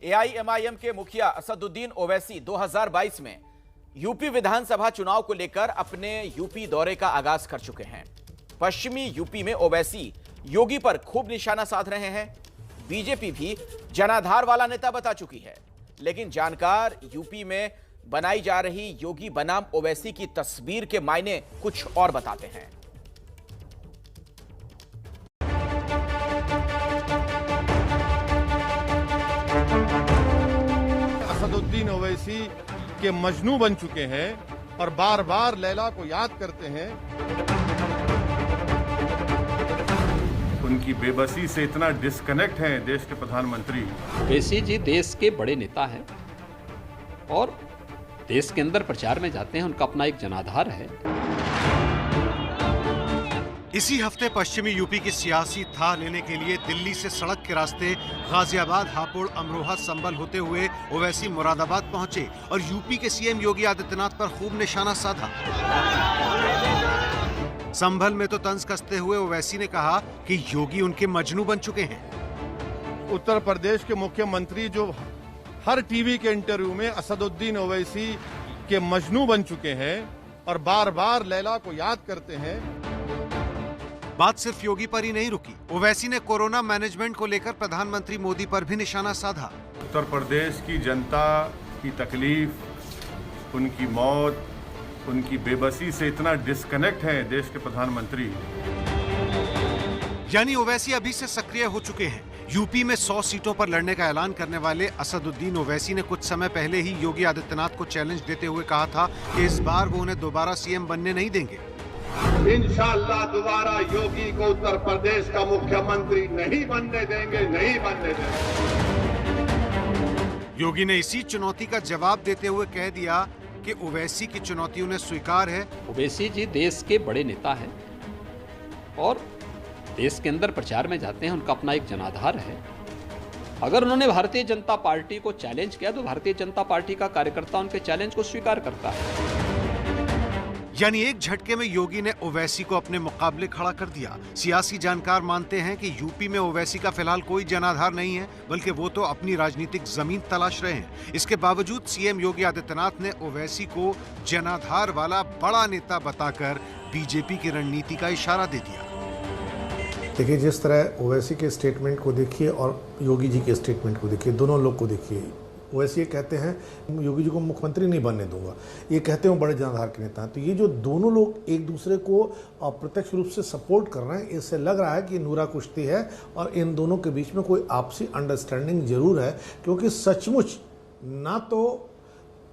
AIMIM के मुखिया असदुद्दीन ओवैसी 2022 में यूपी विधानसभा चुनाव को लेकर अपने यूपी दौरे का आगाज कर चुके हैं। पश्चिमी यूपी में ओवैसी योगी पर खूब निशाना साध रहे हैं। बीजेपी भी जनाधार वाला नेता बता चुकी है, लेकिन जानकार यूपी में बनाई जा रही योगी बनाम ओवैसी की तस्वीर के मायने कुछ और बताते हैं। असदुद्दीन ओवैसी के मजनू बन चुके हैं और बार बार लैला को याद करते हैं। उनकी बेबसी से इतना डिस्कनेक्ट है देश के प्रधानमंत्री। ओवैसी जी देश के बड़े नेता हैं और देश के अंदर प्रचार में जाते हैं, उनका अपना एक जनाधार है। इसी हफ्ते पश्चिमी यूपी की सियासी था लेने के लिए दिल्ली से सड़क के रास्ते गाजियाबाद, हापुड़, अमरोहा, संभल होते हुए ओवैसी मुरादाबाद पहुंचे और यूपी के सीएम योगी आदित्यनाथ पर खूब निशाना साधा। संभल में तो तंज कसते हुए ओवैसी ने कहा कि योगी उनके मजनू बन चुके हैं। उत्तर प्रदेश के मुख्यमंत्री जो हर टीवी के इंटरव्यू में असदुद्दीन ओवैसी के मजनू बन चुके हैं और बार बार लैला को याद करते हैं। बात सिर्फ योगी पर ही नहीं रुकी। ओवैसी ने कोरोना मैनेजमेंट को लेकर प्रधानमंत्री मोदी पर भी निशाना साधा। उत्तर प्रदेश की जनता की तकलीफ, उनकी मौत, उनकी बेबसी से इतना डिस्कनेक्ट है देश के प्रधानमंत्री। यानी ओवैसी अभी से सक्रिय हो चुके हैं। यूपी में 100 सीटों पर लड़ने का ऐलान करने वाले असदुद्दीन ओवैसी ने कुछ समय पहले ही योगी आदित्यनाथ को चैलेंज देते हुए कहा था कि इस बार वो उन्हें दोबारा सीएम बनने नहीं देंगे। इंशाअल्लाह दोबारा योगी को उत्तर प्रदेश का मुख्यमंत्री नहीं बनने देंगे, नहीं बनने देंगे। योगी ने इसी चुनौती का जवाब देते हुए कह दिया कि ओवैसी की चुनौती उन्हें स्वीकार है। ओवैसी जी देश के बड़े नेता हैं और देश के अंदर प्रचार में जाते हैं, उनका अपना एक जनाधार है। अगर उन्होंने भारतीय जनता पार्टी को चैलेंज किया तो भारतीय जनता पार्टी का कार्यकर्ता उनके चैलेंज को स्वीकार करता है। यानी एक झटके में योगी ने ओवैसी को अपने मुकाबले खड़ा कर दिया। सियासी जानकार मानते हैं कि यूपी में ओवैसी का फिलहाल कोई जनाधार नहीं है, बल्कि वो तो अपनी राजनीतिक जमीन तलाश रहे हैं। इसके बावजूद सीएम योगी आदित्यनाथ ने ओवैसी को जनाधार वाला बड़ा नेता बताकर बीजेपी की रणनीति का इशारा दे दिया। देखिए, जिस तरह ओवैसी के स्टेटमेंट को देखिए और योगी जी के स्टेटमेंट को देखिए, दोनों लोग को देखिए। ओवैसी ये कहते हैं योगी जी को मुख्यमंत्री नहीं बनने दूंगा, ये कहते हैं बड़े जनाधार के नेता हैं। तो ये जो दोनों लोग एक दूसरे को अप्रत्यक्ष रूप से सपोर्ट कर रहे हैं, इससे लग रहा है कि नूरा कुश्ती है और इन दोनों के बीच में कोई आपसी अंडरस्टैंडिंग जरूर है, क्योंकि सचमुच ना तो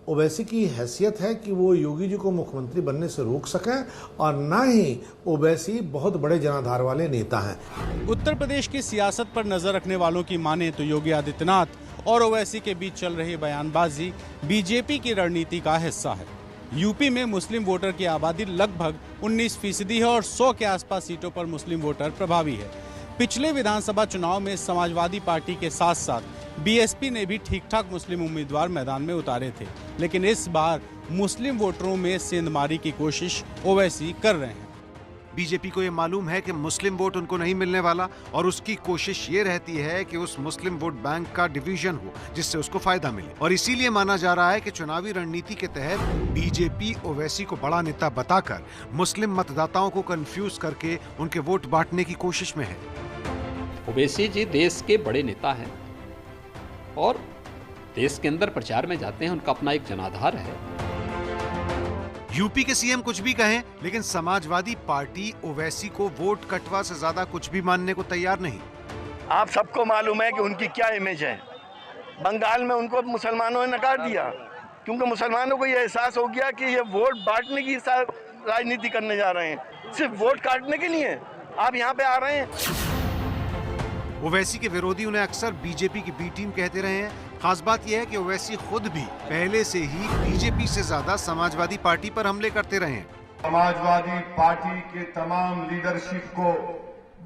ओवैसी की हैसियत है कि वो योगी जी को मुख्यमंत्री बनने से रोक सकें और ना ही ओवैसी बहुत बड़े जनाधार वाले नेता हैं। उत्तर प्रदेश की सियासत पर नजर रखने वालों की माने तो योगी आदित्यनाथ और ओवैसी के बीच चल रही बयानबाजी बीजेपी की रणनीति का हिस्सा है। यूपी में मुस्लिम वोटर की आबादी लगभग 19% है और 100 के आसपास सीटों पर मुस्लिम वोटर प्रभावी है। पिछले विधानसभा चुनाव में समाजवादी पार्टी के साथ साथ बीएसपी ने भी ठीक ठाक मुस्लिम उम्मीदवार मैदान में उतारे थे, लेकिन इस बार मुस्लिम वोटरों में सेंधमारी की कोशिश ओवैसी कर रहे हैं। बीजेपी को ये मालूम है कि मुस्लिम वोट उनको नहीं मिलने वाला और उसकी कोशिश ये रहती है कि उस मुस्लिम वोट बैंक का डिवीजन हो जिससे उसको फायदा मिले। और इसीलिए माना जा रहा है कि चुनावी रणनीति के तहत बीजेपी ओवैसी को बड़ा नेता बताकर मुस्लिम मतदाताओं को कंफ्यूज करके उनके वोट बांटने की कोशिश में है। ओवैसी जी देश के बड़े नेता हैं और देश के अंदर प्रचार में जाते हैं, उनका अपना एक जनाधार है। यूपी के सीएम कुछ भी कहें, लेकिन समाजवादी पार्टी ओवैसी को वोट कटवा से ज्यादा कुछ भी मानने को तैयार नहीं। आप सबको मालूम है कि उनकी क्या इमेज है। बंगाल में उनको मुसलमानों ने नकार दिया, क्योंकि मुसलमानों को ये एहसास हो गया कि ये वोट बांटने की राजनीति करने जा रहे हैं, सिर्फ वोट काटने के लिए आप यहाँ पे आ रहे हैं। ओवैसी के विरोधी उन्हें अक्सर बीजेपी की बी टीम कहते रहे हैं। खास बात यह है कि ओवैसी खुद भी पहले से ही बीजेपी से ज्यादा समाजवादी पार्टी पर हमले करते रहे हैं। समाजवादी पार्टी के तमाम लीडरशिप को,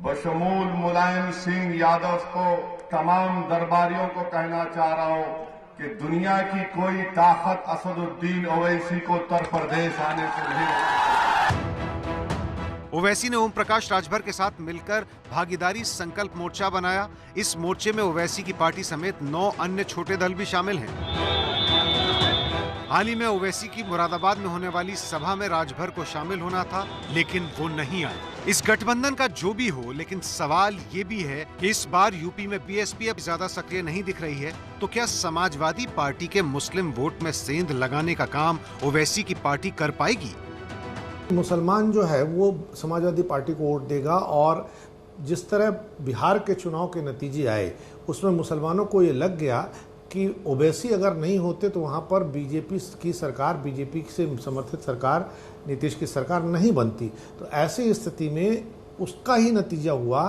बशमूल मुलायम सिंह यादव को, तमाम दरबारियों को कहना चाह रहा हूं कि दुनिया की कोई ताकत असदुद्दीन ओवैसी को उत्तर प्रदेश आने से नहीं। ओवैसी ने ओम प्रकाश राजभर के साथ मिलकर भागीदारी संकल्प मोर्चा बनाया। इस मोर्चे में ओवैसी की पार्टी समेत 9 अन्य छोटे दल भी शामिल हैं। हाल ही में ओवैसी की मुरादाबाद में होने वाली सभा में राजभर को शामिल होना था, लेकिन वो नहीं आए। इस गठबंधन का जो भी हो, लेकिन सवाल ये भी है कि इस बार यूपी में बीएसपी अब ज्यादा सक्रिय नहीं दिख रही है, तो क्या समाजवादी पार्टी के मुस्लिम वोट में सेंध लगाने का काम ओवैसी की पार्टी कर पाएगी? मुसलमान जो है वो समाजवादी पार्टी को वोट देगा, और जिस तरह बिहार के चुनाव के नतीजे आए उसमें मुसलमानों को ये लग गया कि ओवैसी अगर नहीं होते तो वहाँ पर बीजेपी की सरकार, बीजेपी से समर्थित सरकार, नीतीश की सरकार नहीं बनती। तो ऐसी स्थिति में उसका ही नतीजा हुआ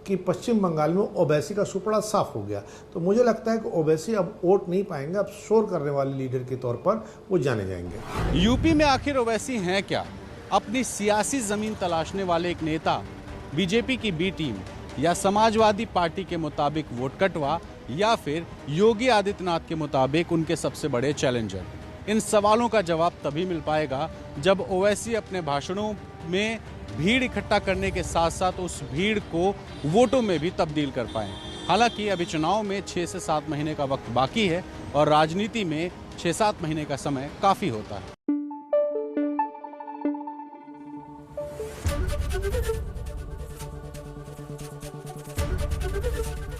कि पश्चिम बंगाल में ओवैसी का सुपड़ा साफ हो गया। तो मुझे लगता है कि ओवैसी अब वोट नहीं पाएंगे, अब शोर करने वाले लीडर के तौर पर वो जाने जाएंगे। यूपी में आखिर ओवैसी हैं क्या? अपनी सियासी जमीन तलाशने वाले एक नेता, बीजेपी की बी टीम, या समाजवादी पार्टी के मुताबिक वोट कटवा, या फिर योगी आदित्यनाथ के मुताबिक उनके सबसे बड़े चैलेंजर? इन सवालों का जवाब तभी मिल पाएगा जब ओवैसी अपने भाषणों में भीड़ इकट्ठा करने के साथ साथ उस भीड़ को वोटों में भी तब्दील कर पाएं। हालांकि अभी चुनाव में 6 से 7 महीने का वक्त बाकी है और राजनीति में 6-7 महीने का समय काफी होता है।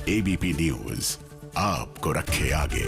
एबीपी न्यूज आपको रखे आगे।